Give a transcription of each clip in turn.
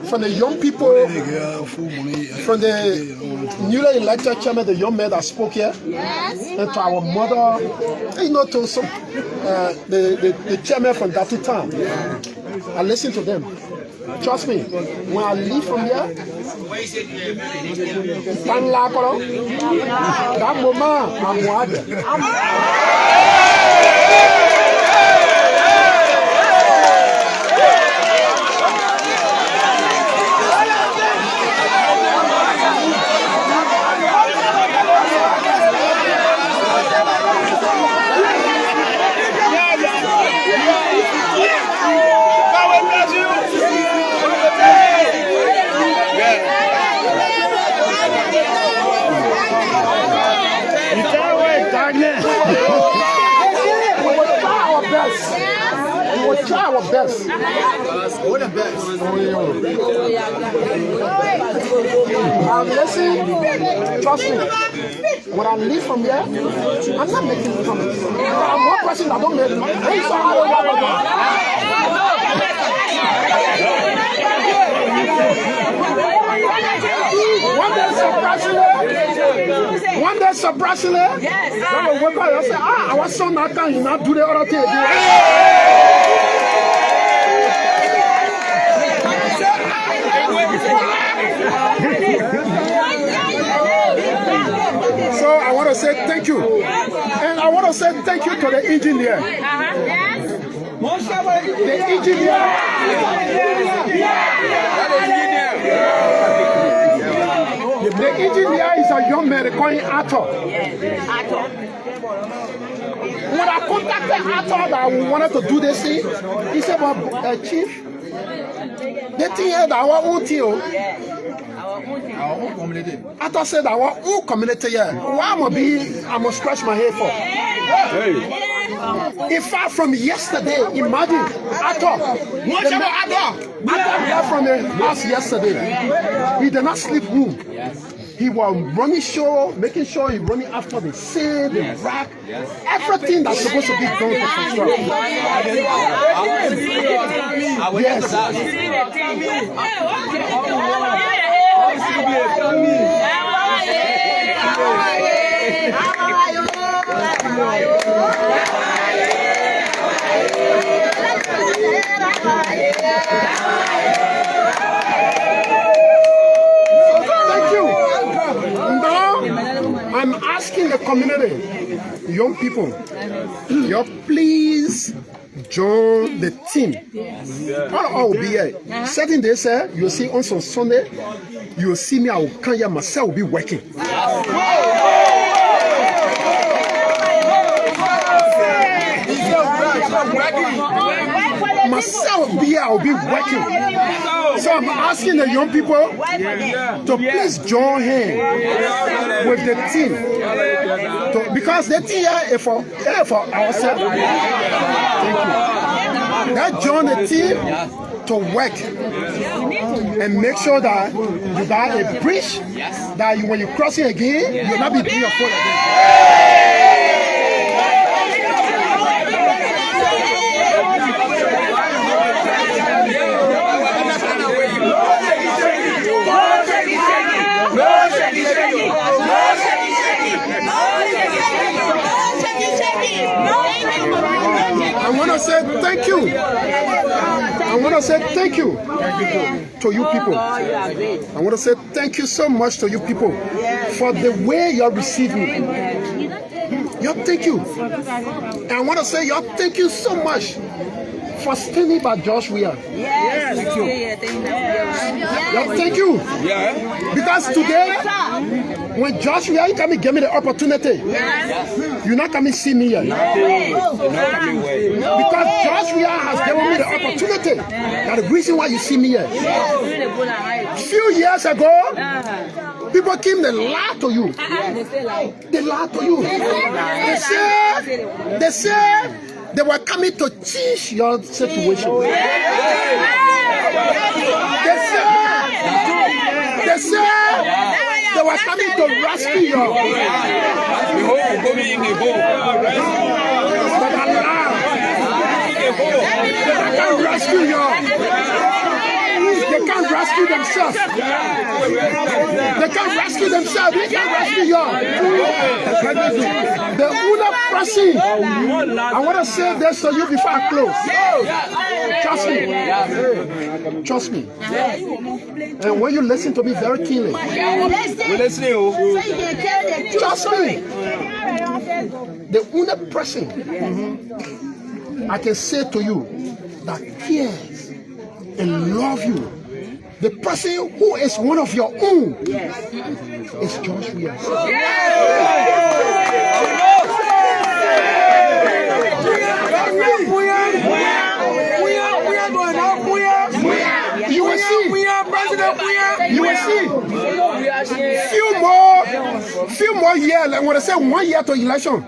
from the young people, from the newly elected chairman, the young man that spoke here, and to our mother, you know, to some, the chairman from Dartuta. I listen to them. Trust me, when I leave from here, that moment, I'm Aide. We will try our best. We're the best. Listen, trust me. When I leave from here, I'm not making comments. I'm one person that don't make money. One day surprisingly, I will wake up and say, I was so not done, you not do the other thing. So I want to say thank you. And I want to say thank you to the engineer. The engineer. The engineer is a young man calling Arthur. When I contacted Arthur that we wanted to do this thing, he said, well, Chief, the thing is our own thing. Arthur said our own community here. Why am I must scratch my head for? In fact, from yesterday, imagine Arthur left from the house yesterday. He did not sleep room. He was running show, making sure he running after the sand, the rack, everything that's supposed to be done to construct. Yes. Thank you. Now, I'm asking the community, young people, you please join the team. All will be here. Certain days, sir, you'll see on some Sunday, you'll see me, I will come here myself, will be working. Myself be here, I'll be working. So I'm asking the young people to please join hands with the team. Because the team here is for ourselves. Thank you. Let's join the team to work and make sure that you got a bridge that when you cross it again, you'll not be doing your foot again. I want to say thank you. I want to say thank you to you people. I want to say thank you so much to you people for the way you receive me. Thank you. And I want to say thank you so much for standing by George Weah. Yes. Thank you. Thank you. Because today, when George Weah come and give me the opportunity, you're not coming to see me here. Because George Weah has given me the opportunity. That's the reason why you see me here. A few years ago, people came to lie to you. They lied to you. They said they were coming to change your situation. They said they were coming to rescue you. But Allah, they can't rescue you. They can't rescue themselves. They can't rescue themselves. They can't rescue y'all. The other person, I want to say this to you before I close. Trust me. Trust me. And when you listen to me very keenly, We're listening. trust me. The only person I can say to you that cares and love you, the person who is one of your own, is George Weah. You will see. You will see. Few more years, like when I say 1 year to election,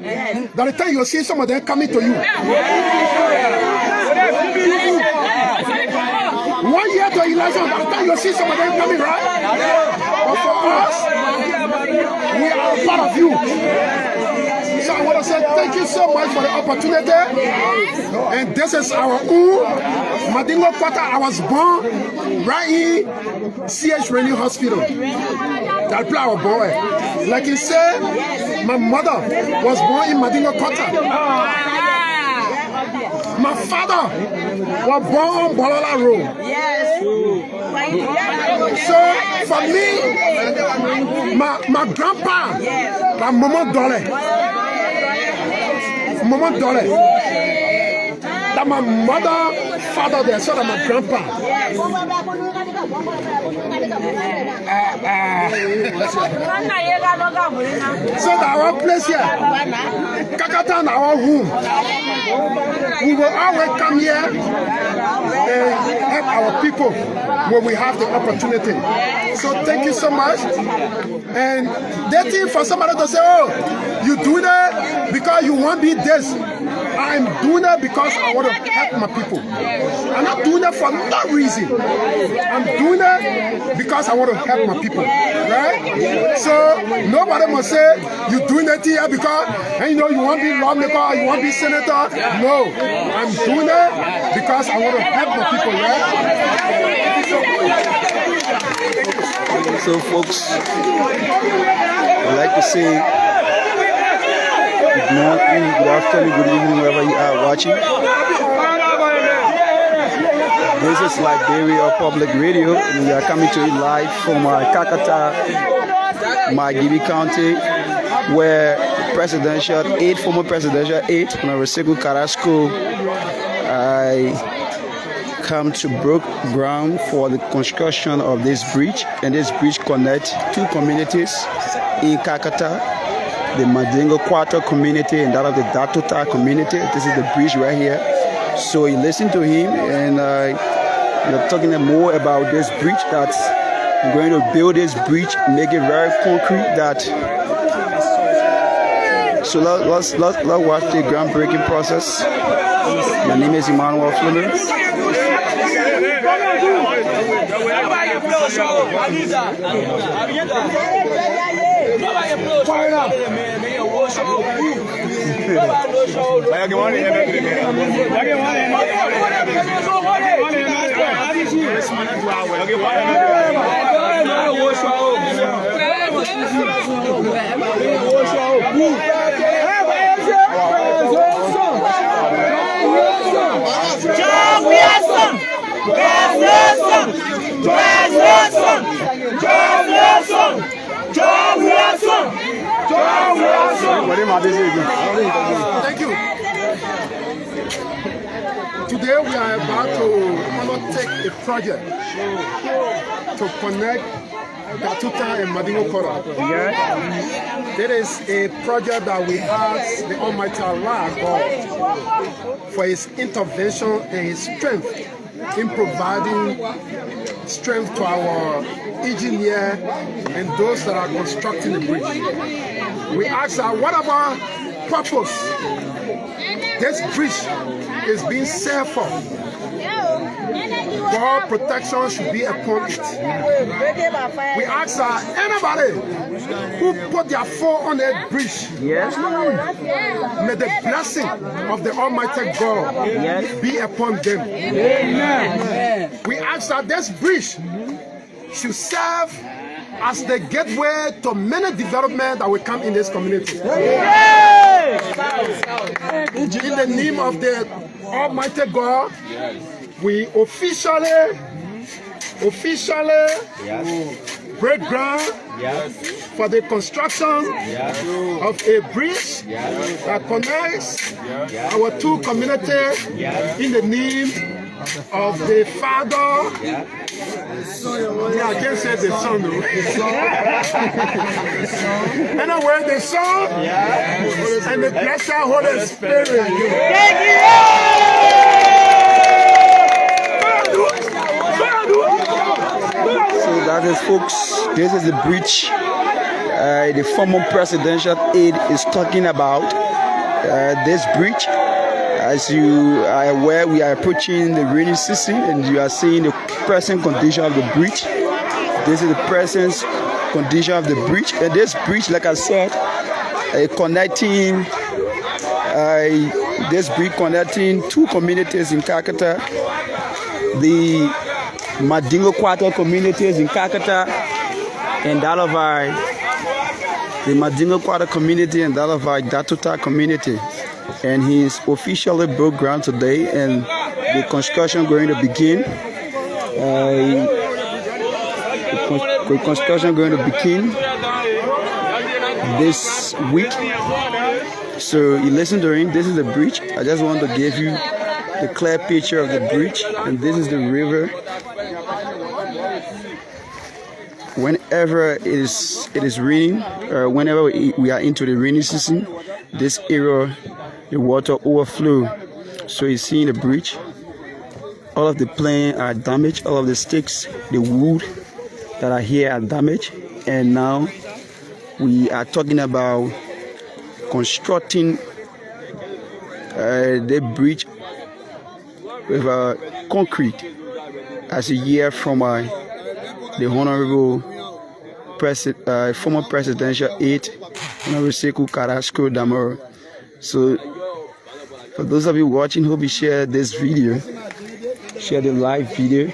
by the time you'll see some of them coming to you. 1 year to election, by the time you'll see some of them coming, right? But for us, we are a part of you. So I want to say thank you so much for the opportunity. And this is our own Mandingo Quarter. I was born right in CH Rennie Hospital. That play our boy. Like he said, my mother was born in Mandingo Quarter. My father was born on Bolola Road. So for me, my grandpa, my Mama Dole. Mama Dole. That my mother, father there, so that my grandpa. So that our place here, Kakata and our home, we will always come here and help our people when we have the opportunity. So thank you so much. And that thing for somebody to say, oh, you do that because you want to be this. I'm doing that because I want to help my people. I'm not doing that for no reason. I'm doing that because I want to help my people. Right? So nobody must say you're doing that here because you want to be lawmaker, you want to be senator. No, I'm doing that because I want to help my people. Right? So folks, I'd like to say good morning, good afternoon, good evening, wherever you are watching. This is Liberia Public Radio. We are coming to you live from Kakata, Magibi County, where former presidential aide, Sekou Kalasco, I come to broke ground for the construction of this bridge, and this bridge connects two communities in Kakata, the Mandingo Quarter community and that of the Dartuta community. This is the bridge right here. So you listen to him, and you're talking more about this bridge. That's going to build this bridge, make it very concrete. So let's watch the groundbreaking process. My name is Emmanuel Fleming. Thank you. Today we are about to undertake a project to connect Dartuta and Mandingo Quarter. There is a project that we ask the Almighty Allah God for His intervention and His strength in providing strength to our engineer and those that are constructing the bridge. We ask that whatever purpose this bridge is being served for, God protection should be upon it. We ask that anybody who put their foot on that bridge, may the blessing of the Almighty God be upon them. Amen. We ask that this bridge should serve as the gateway to many development that will come in this community. In the name of the Almighty God, we officially break ground for the construction of a bridge that connects our two communities in the name of the Father. I can't say the Son though. Anyway, the Son and the blessed Holy Spirit. Thank you. So that is, folks, this is the bridge the former presidential aide is talking about. This bridge, as you are aware, we are approaching the rainy season, and you are seeing the present condition of the bridge. This is the present condition of the bridge, and this bridge, like I said, connecting two communities in Kakata, the Mandingo Quarter communities in Kakata, and that of the Mandingo Quarter community, and that of our Dartuta community. And he's officially broke ground today, and the construction going to begin. The construction going to begin this week. So you listen to him. This is the bridge. I just want to give you the clear picture of the bridge, and this is the river. Whenever it is raining, whenever we are into the rainy season, this area, the water overflow. So you see the bridge, all of the plants are damaged, all of the sticks, the wood that are here are damaged, and now we are talking about constructing the bridge with concrete as a year from the Honorable former presidential aide, Honorable Sekou Kalasco Damoro. So, for those of you watching, hope you share this video, share the live video.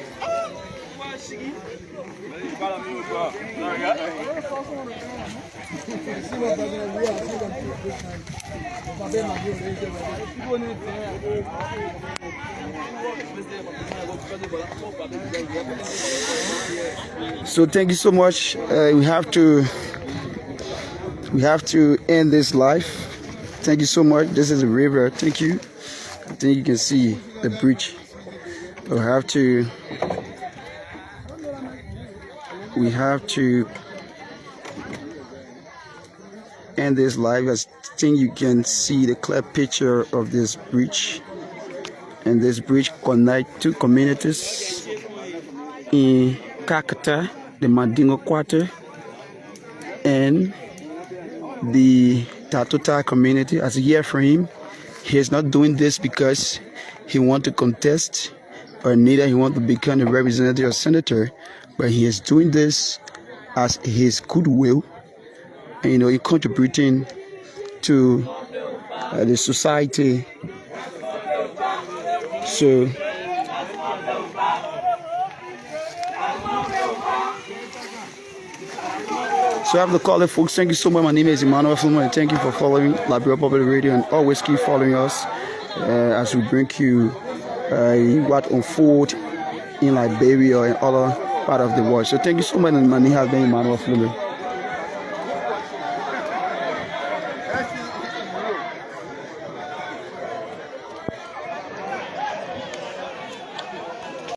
So thank you so much. We have to end this live. Thank you so much. This is a river. Thank you. I think you can see the bridge. We have to end this live. I think you can see the clear picture of this bridge, and this bridge connects two communities in Kakata, the Mandingo Quarter, and the Dartuta community. As a year for him, he is not doing this because he wants to contest, or neither he wants to become a representative or senator, but he is doing this as his goodwill, and he contributing to the society. So I have to call it, folks. Thank you so much. My name is Emmanuel Fulman, and thank you for following Liberia Public Radio, and always keep following us as we bring you what unfolds in Liberia and other part of the world. So thank you so much, and my name has been Emmanuel Fulman.